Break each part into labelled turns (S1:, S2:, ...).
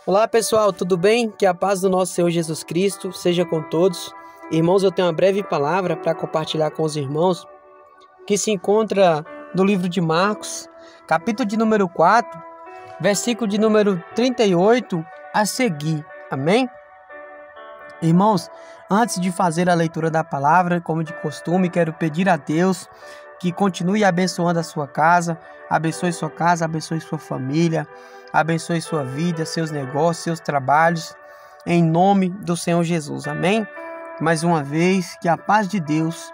S1: Olá pessoal, tudo bem? Que a paz do nosso Senhor Jesus Cristo seja com todos. Irmãos, eu tenho uma breve palavra para compartilhar com os irmãos que se encontra no livro de Marcos, capítulo de número 4, versículo de número 38 a seguir. Amém? Irmãos, antes de fazer a leitura da palavra, como de costume, quero pedir a Deus que continue abençoando a sua casa, abençoe sua família, abençoe sua vida, seus negócios, seus trabalhos, em nome do Senhor Jesus. Amém? Mais uma vez, que a paz de Deus,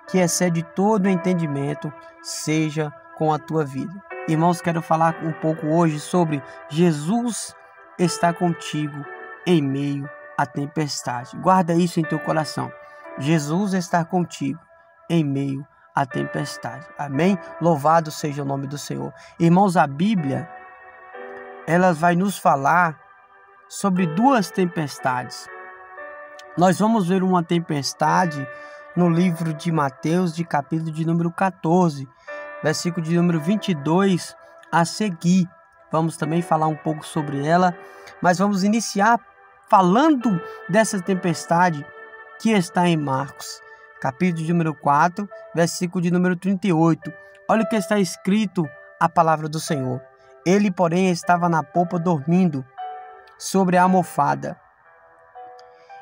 S1: que excede todo entendimento, seja com a tua vida. Irmãos, quero falar um pouco hoje sobre Jesus está contigo em meio à tempestade. Guarda isso em teu coração. Jesus está contigo em meio à tempestade. Amém? Louvado seja o nome do Senhor. Irmãos, a Bíblia, ela vai nos falar sobre duas tempestades. Nós vamos ver uma tempestade no livro de Mateus, de capítulo de número 14, versículo de número 22 a seguir. Vamos também falar um pouco sobre ela, mas vamos iniciar falando dessa tempestade que está em Marcos, capítulo de número 4, versículo de número 38. Olha o que está escrito a palavra do Senhor. Ele, porém, estava na popa dormindo sobre a almofada.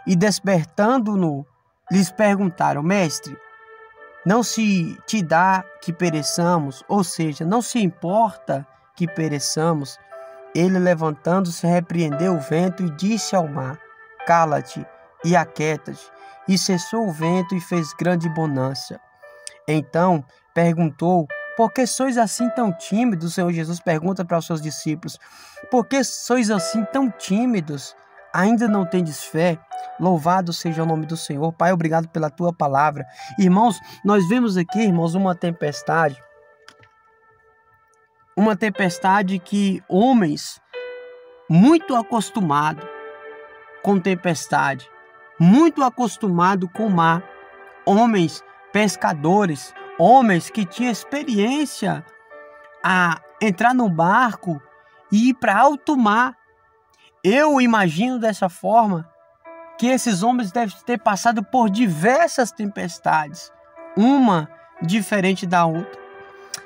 S1: E despertando-no, lhes perguntaram: Mestre, não se te dá que pereçamos? Ou seja, não se importa que pereçamos? Ele, levantando-se, repreendeu o vento e disse ao mar: Cala-te e aquieta-te. E cessou o vento e fez grande bonança. Então perguntou: Por que sois assim tão tímidos? O Senhor Jesus pergunta para os seus discípulos: Por que sois assim tão tímidos? Ainda não tendes fé? Louvado seja o nome do Senhor. Pai, obrigado pela tua palavra. Irmãos, nós vemos aqui, irmãos, uma tempestade. Uma tempestade que homens muito acostumados com tempestade, muito acostumados com o mar, homens pescadores, homens que tinham experiência a entrar no barco e ir para alto mar. Eu imagino dessa forma que esses homens devem ter passado por diversas tempestades, uma diferente da outra.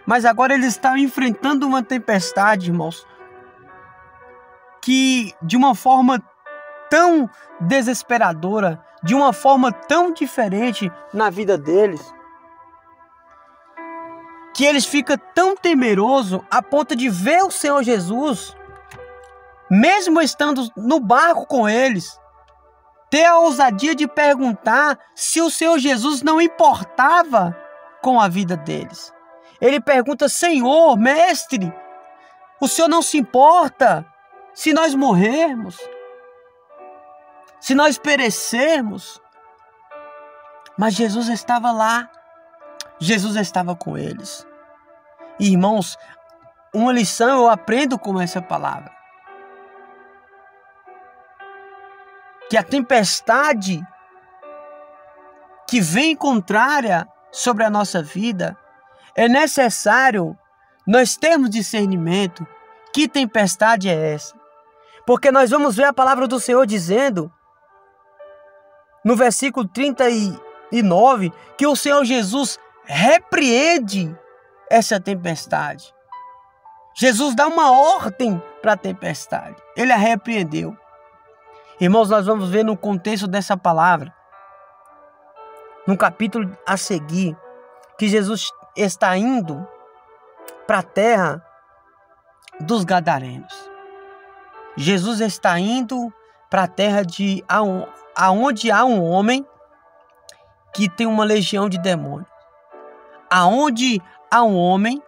S1: Mas agora eles estão enfrentando uma tempestade, irmãos, que de uma forma tão desesperadora, de uma forma tão diferente na vida deles, que eles ficam tão temerosos a ponto de ver o Senhor Jesus, mesmo estando no barco com eles, ter a ousadia de perguntar se o Senhor Jesus não importava com a vida deles. Ele pergunta: Senhor, mestre, o Senhor não se importa se nós morrermos, se nós perecermos? Mas Jesus estava lá, Jesus estava com eles. Irmãos, uma lição eu aprendo com essa palavra: que a tempestade que vem contrária sobre a nossa vida, é necessário nós termos discernimento. Que tempestade é essa? Porque nós vamos ver a palavra do Senhor dizendo, no versículo 39, que o Senhor Jesus repreende essa tempestade. Jesus dá uma ordem para a tempestade. Ele a repreendeu. Irmãos, nós vamos ver no contexto dessa palavra, no capítulo a seguir, que Jesus está indo para a terra dos Gadarenos. Jesus está indo para a terra aonde há um homem que tem uma legião de demônios. Aonde há um homem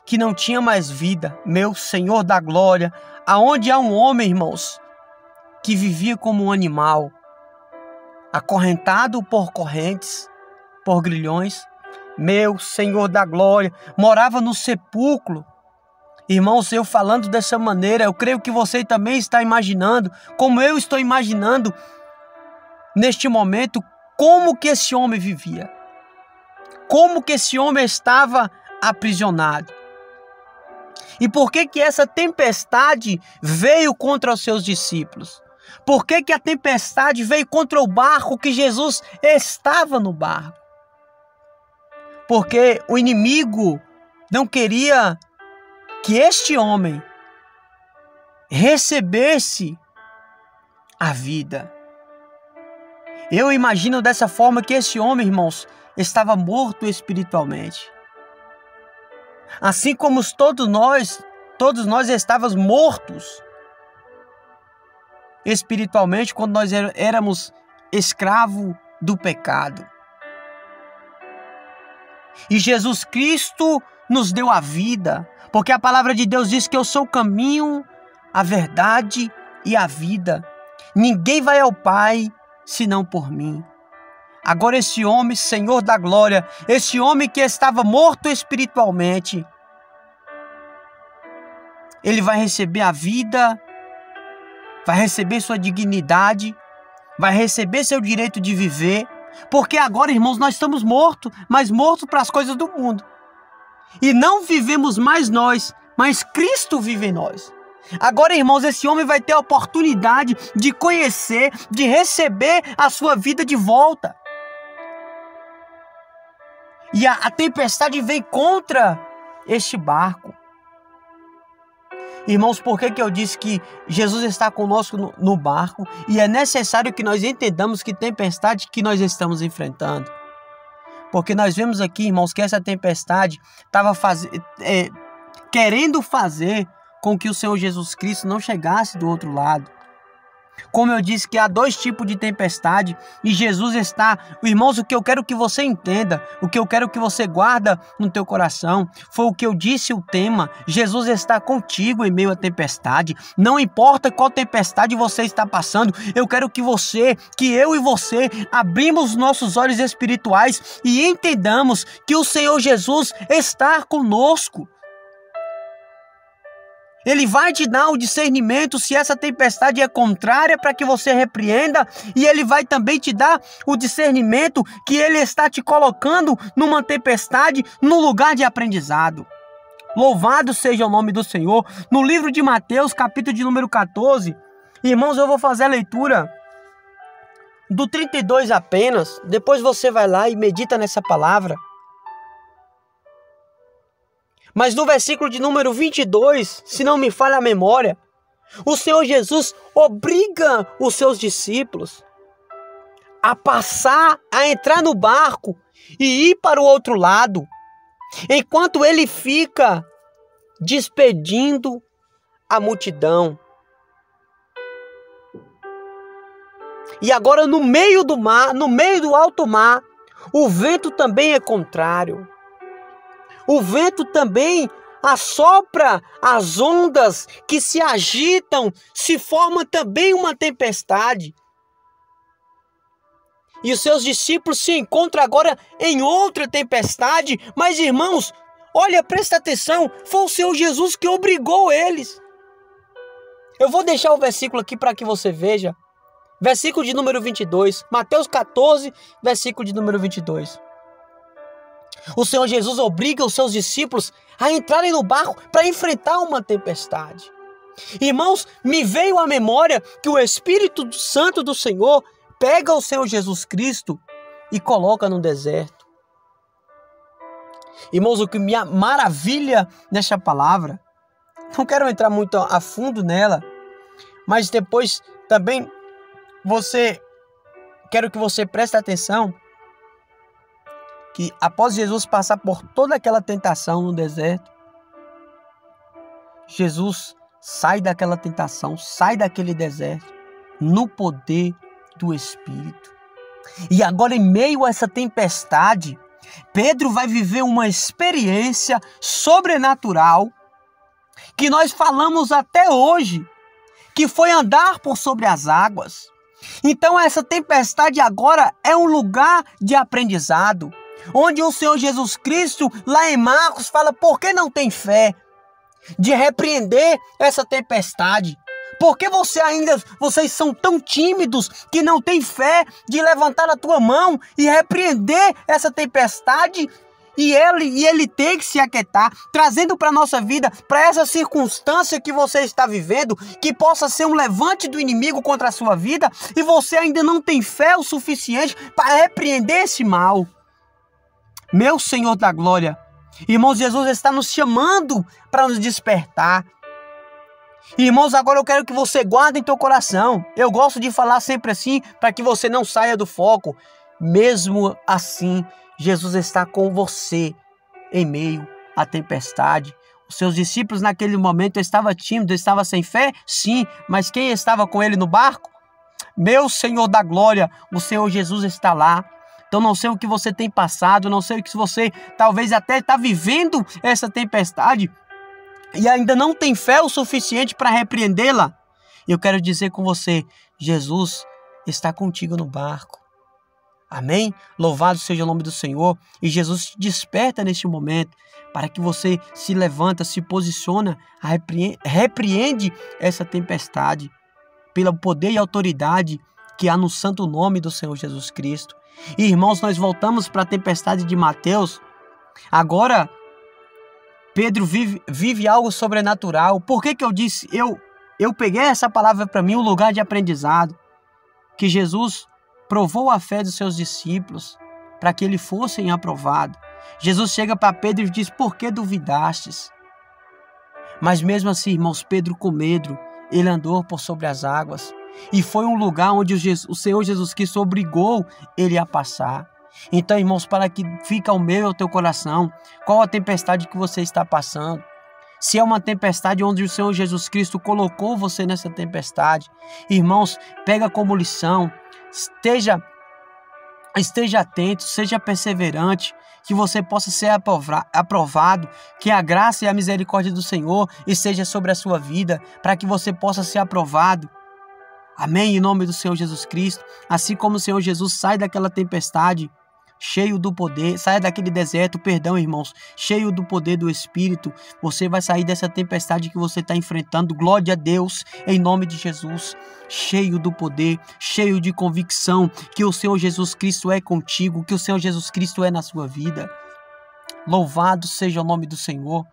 S1: que não tinha mais vida, meu Senhor da glória. Aonde há um homem, irmãos, que vivia como um animal, acorrentado por correntes, por grilhões, meu Senhor da glória, morava no sepulcro. Irmãos, eu falando dessa maneira, eu creio que você também está imaginando, como eu estou imaginando neste momento, como que esse homem vivia, como que esse homem estava aprisionado. E por que que essa tempestade veio contra os seus discípulos? Por que que a tempestade veio contra o barco que Jesus estava no barco? Porque o inimigo não queria que este homem recebesse a vida. Eu imagino dessa forma que esse homem, irmãos, estava morto espiritualmente. Assim como todos nós estávamos mortos espiritualmente quando nós éramos escravos do pecado. E Jesus Cristo nos deu a vida, porque a palavra de Deus diz que eu sou o caminho, a verdade e a vida. Ninguém vai ao Pai senão por mim. Agora esse homem, Senhor da glória, esse homem que estava morto espiritualmente, ele vai receber a vida, vai receber sua dignidade, vai receber seu direito de viver, porque agora, irmãos, nós estamos mortos, mas mortos para as coisas do mundo. E não vivemos mais nós, mas Cristo vive em nós. Agora, irmãos, esse homem vai ter a oportunidade de conhecer, de receber a sua vida de volta. E a tempestade vem contra este barco. Irmãos, por que eu disse que Jesus está conosco no barco? E é necessário que nós entendamos que tempestade que nós estamos enfrentando. Porque nós vemos aqui, irmãos, que essa tempestade estava querendo fazer com que o Senhor Jesus Cristo não chegasse do outro lado. Como eu disse que há dois tipos de tempestade e Jesus está... Irmãos, o que eu quero que você entenda, o que eu quero que você guarda no teu coração, foi o que eu disse, o tema. Jesus está contigo em meio à tempestade. Não importa qual tempestade você está passando, eu quero que eu e você abrimos nossos olhos espirituais e entendamos que o Senhor Jesus está conosco. Ele vai te dar o discernimento se essa tempestade é contrária para que você repreenda, e ele vai também te dar o discernimento que ele está te colocando numa tempestade, no lugar de aprendizado. Louvado seja o nome do Senhor. No livro de Mateus, capítulo de número 14, irmãos, eu vou fazer a leitura do 32 apenas, depois você vai lá e medita nessa palavra. Mas no versículo de número 22, se não me falha a memória, o Senhor Jesus obriga os seus discípulos a entrar no barco e ir para o outro lado, enquanto ele fica despedindo a multidão. E agora no meio do mar, no meio do alto mar, o vento também é contrário. O vento também assopra as ondas que se agitam, se forma também uma tempestade. E os seus discípulos se encontram agora em outra tempestade. Mas, irmãos, olha, presta atenção, foi o Senhor Jesus que obrigou eles. Eu vou deixar o versículo aqui para que você veja. Versículo de número 22, Mateus 14, versículo de número 22. O Senhor Jesus obriga os seus discípulos a entrarem no barco para enfrentar uma tempestade. Irmãos, me veio à memória que o Espírito Santo do Senhor pega o Senhor Jesus Cristo e coloca no deserto. Irmãos, o que me maravilha nessa palavra, não quero entrar muito a fundo nela, mas depois também quero que você preste atenção que após Jesus passar por toda aquela tentação no deserto, Jesus sai daquela tentação, sai daquele deserto, no poder do Espírito. E agora, em meio a essa tempestade, Pedro vai viver uma experiência sobrenatural que nós falamos até hoje, que foi andar por sobre as águas. Então essa tempestade agora é um lugar de aprendizado, onde o Senhor Jesus Cristo, lá em Marcos, fala: por que não tem fé de repreender essa tempestade? Por que vocês são tão tímidos que não têm fé de levantar a tua mão e repreender essa tempestade E ele tem que se aquietar, trazendo para a nossa vida, para essa circunstância que você está vivendo, que possa ser um levante do inimigo contra a sua vida, e você ainda não tem fé o suficiente para repreender esse mal. Meu Senhor da glória, irmãos, Jesus está nos chamando para nos despertar. Irmãos, agora eu quero que você guarde em teu coração. Eu gosto de falar sempre assim, para que você não saia do foco. Mesmo assim, Jesus está com você em meio à tempestade. Os seus discípulos naquele momento estavam tímidos, estavam sem fé? Sim, mas quem estava com ele no barco? Meu Senhor da glória, o Senhor Jesus está lá. Então não sei o que você tem passado, não sei o que você talvez até está vivendo essa tempestade e ainda não tem fé o suficiente para repreendê-la. Eu quero dizer com você, Jesus está contigo no barco. Amém? Louvado seja o nome do Senhor. E Jesus te desperta neste momento para que você se levanta, se posiciona, repreende essa tempestade pelo poder e autoridade que há no santo nome do Senhor Jesus Cristo. E, irmãos, nós voltamos para a tempestade de Mateus. Agora, Pedro vive algo sobrenatural. Por que eu disse? Eu peguei essa palavra para mim, um lugar de aprendizado. Que Jesus provou a fé dos seus discípulos para que eles fossem aprovados. Jesus chega para Pedro e diz, por que duvidastes? Mas mesmo assim, irmãos, Pedro com medo, ele andou por sobre as águas. E foi um lugar onde o Senhor Jesus Cristo obrigou ele a passar. Então, irmãos, para que fique ao meu e ao teu coração, qual a tempestade que você está passando? Se é uma tempestade onde o Senhor Jesus Cristo colocou você nessa tempestade, irmãos, pega como lição, esteja atento, seja perseverante, que você possa ser aprovado, que a graça e a misericórdia do Senhor esteja sobre a sua vida, para que você possa ser aprovado. Amém? Em nome do Senhor Jesus Cristo. Assim como o Senhor Jesus sai daquela tempestade, cheio do poder, sai daquele deserto, perdão, irmãos, cheio do poder do Espírito, você vai sair dessa tempestade que você está enfrentando, glória a Deus, em nome de Jesus, cheio do poder, cheio de convicção, que o Senhor Jesus Cristo é contigo, que o Senhor Jesus Cristo é na sua vida. Louvado seja o nome do Senhor,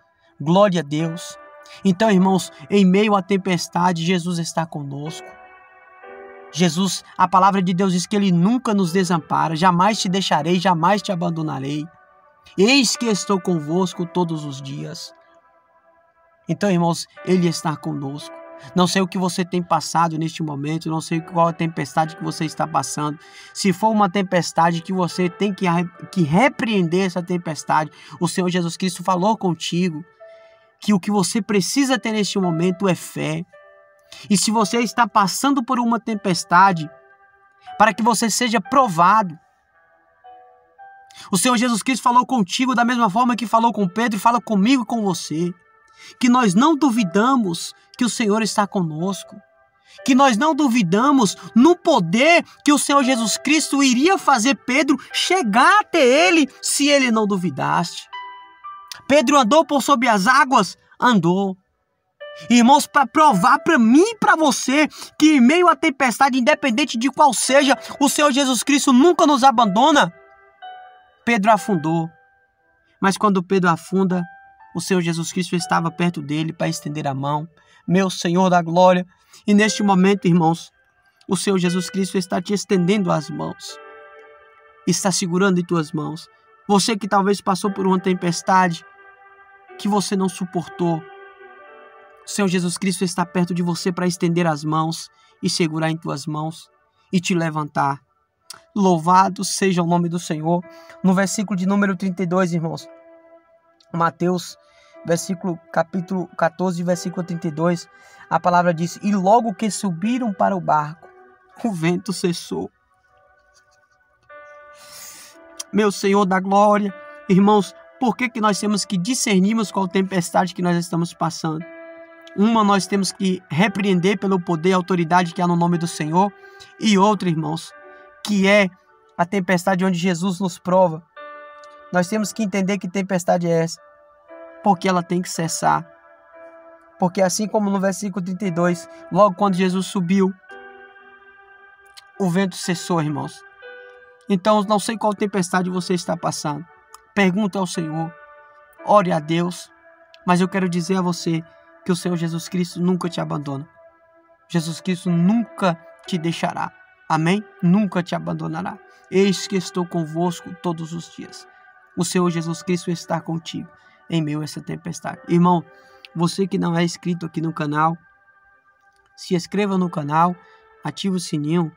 S1: glória a Deus. Então, irmãos, em meio à tempestade, Jesus está conosco. Jesus, a palavra de Deus diz que Ele nunca nos desampara, jamais te deixarei, jamais te abandonarei. Eis que estou convosco todos os dias. Então, irmãos, Ele está conosco. Não sei o que você tem passado neste momento, não sei qual a tempestade que você está passando. Se for uma tempestade que você tem que repreender essa tempestade, o Senhor Jesus Cristo falou contigo que o que você precisa ter neste momento é fé. E se você está passando por uma tempestade, para que você seja provado, o Senhor Jesus Cristo falou contigo da mesma forma que falou com Pedro, fala comigo e com você, que nós não duvidamos que o Senhor está conosco, que nós não duvidamos no poder que o Senhor Jesus Cristo iria fazer Pedro chegar até Ele, se ele não duvidasse. Pedro andou por sobre as águas? Andou. Irmãos, para provar para mim e para você que em meio à tempestade, independente de qual seja, o Senhor Jesus Cristo nunca nos abandona. Pedro afundou. Mas quando Pedro afunda, o Senhor Jesus Cristo estava perto dele para estender a mão. Meu Senhor da glória. E neste momento, irmãos, o Senhor Jesus Cristo está te estendendo as mãos. Está segurando em tuas mãos. Você que talvez passou por uma tempestade que você não suportou, o Senhor Jesus Cristo está perto de você para estender as mãos e segurar em tuas mãos e te levantar. Louvado seja o nome do Senhor. No versículo de número 32, irmãos, Mateus, capítulo 14, versículo 32, a palavra diz, e logo que subiram para o barco, o vento cessou. Meu Senhor da glória, irmãos, por que nós temos que discernirmos qual tempestade que nós estamos passando? Uma nós temos que repreender pelo poder e autoridade que há no nome do Senhor. E outra, irmãos, que é a tempestade onde Jesus nos prova. Nós temos que entender que tempestade é essa. Porque ela tem que cessar. Porque assim como no versículo 32, logo quando Jesus subiu, o vento cessou, irmãos. Então, não sei qual tempestade você está passando. pergunte ao Senhor, ore a Deus. Mas eu quero dizer a você que o Senhor Jesus Cristo nunca te abandona. Jesus Cristo nunca te deixará. Amém? Nunca te abandonará. Eis que estou convosco todos os dias. O Senhor Jesus Cristo está contigo em meio a essa tempestade. Irmão, você que não é inscrito aqui no canal, se inscreva no canal, ative o sininho.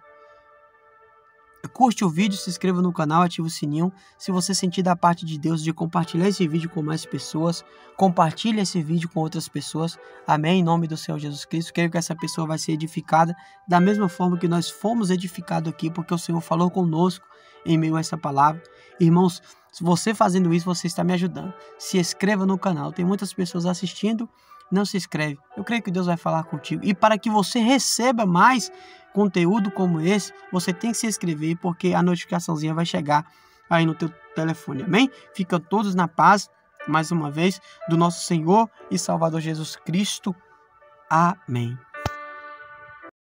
S1: Curte o vídeo, se inscreva no canal, ative o sininho. Se você sentir da parte de Deus de compartilhar esse vídeo com mais pessoas, compartilhe esse vídeo com outras pessoas. Amém? Em nome do Senhor Jesus Cristo. Creio que essa pessoa vai ser edificada da mesma forma que nós fomos edificados aqui, porque o Senhor falou conosco em meio a essa palavra. Irmãos, se você fazendo isso, você está me ajudando. Se inscreva no canal. Tem muitas pessoas assistindo, não se inscreve. Eu creio que Deus vai falar contigo. E para que você receba mais conteúdo como esse, você tem que se inscrever, porque a notificaçãozinha vai chegar aí no teu telefone. Amém? Ficam todos na paz, mais uma vez, do nosso Senhor e Salvador Jesus Cristo. Amém.